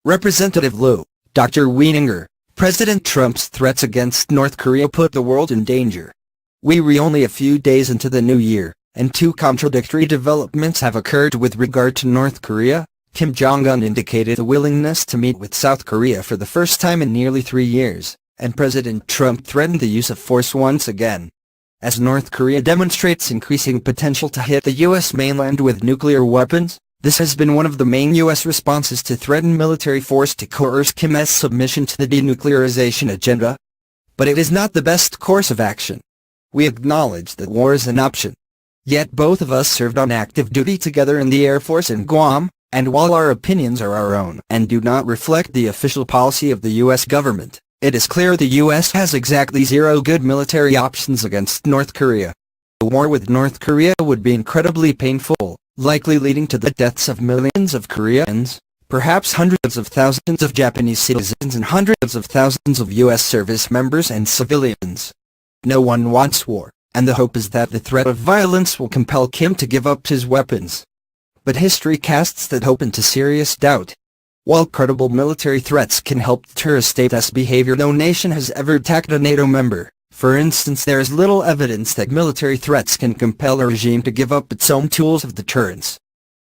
Representative Lieu, Dr. Wieninger, President Trump's threats against North Korea put the world in danger. We're only a few days into the new year, and two contradictory developments have occurred with regard to North Korea. Jong Un indicated a willingness to meet with South Korea for the first time in nearly 3 years, and President Trump threatened the use of force once again. As North Korea demonstrates increasing potential to hit the U.S. mainland with nuclear weapons, this has been one of the main U.S. responses to threaten military force to coerce Kim's submission to the denuclearization agenda. But it is not the best course of action. We acknowledge that war is an option. Yet both of us served on active duty together in the Air Force in Guam, and while our opinions are our own and do not reflect the official policy of the U.S. government, it is clear the U.S. has exactly zero good military options against North Korea. A war with North Korea would be incredibly painful, likely leading to the deaths of millions of Koreans, perhaps hundreds of thousands of Japanese citizens and hundreds of thousands of U.S. service members and civilians. No one wants war, and the hope is that the threat of violence will compel Kim to give up his weapons. But history casts that hope into serious doubt. While credible military threats can help deter a state's behavior, no nation has ever attacked a NATO member. For instance, there is little evidence that military threats can compel a regime to give up its own tools of deterrence.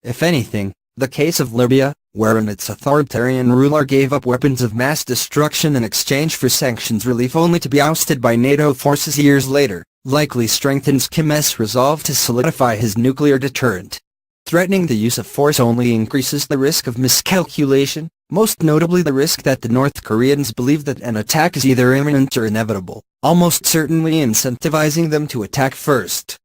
If anything, the case of Libya, wherein its authoritarian ruler gave up weapons of mass destruction in exchange for sanctions relief only to be ousted by NATO forces years later, likely strengthens Kim's resolve to solidify his nuclear deterrent. Threatening the use of force only increases the risk of miscalculation, most notably the risk that the North Koreans believe that an attack is either imminent or inevitable, almost certainly incentivizing them to attack first.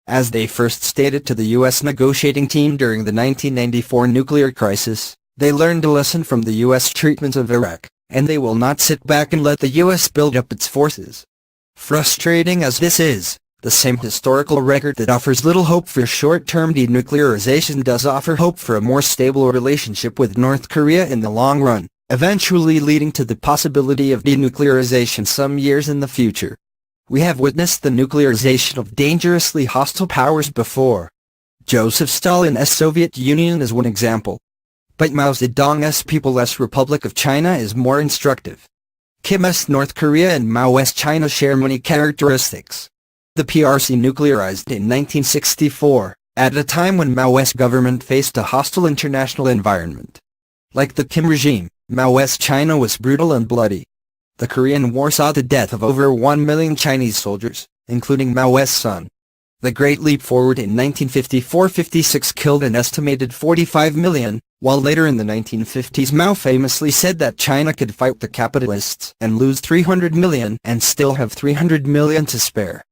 As they first stated to the U.S. negotiating team during the 1994 nuclear crisis, they learned a lesson from the U.S. treatment of Iraq, and they will not sit back and let the U.S. build up its forces. Frustrating as this is, the same historical record that offers little hope for short-term denuclearization does offer hope for a more stable relationship with North Korea in the long run, eventually leading to the possibility of denuclearization some years in the future. We have witnessed the nuclearization of dangerously hostile powers before. Joseph Stalin's Soviet Union is one example. But Mao Zedong's People's Republic of China is more instructive. Kim's North Korea and Mao's China share many characteristics. The PRC nuclearized in 1964, at a time when Mao's government faced a hostile international environment. Like the Kim regime, Mao's China was brutal and bloody. The Korean War saw the death of over 1 million Chinese soldiers, including Mao's son. The Great Leap Forward in 1954-56 killed an estimated 45 million, while later in the 1950s Mao famously said that China could fight the capitalists and lose 300 million and still have 300 million to spare.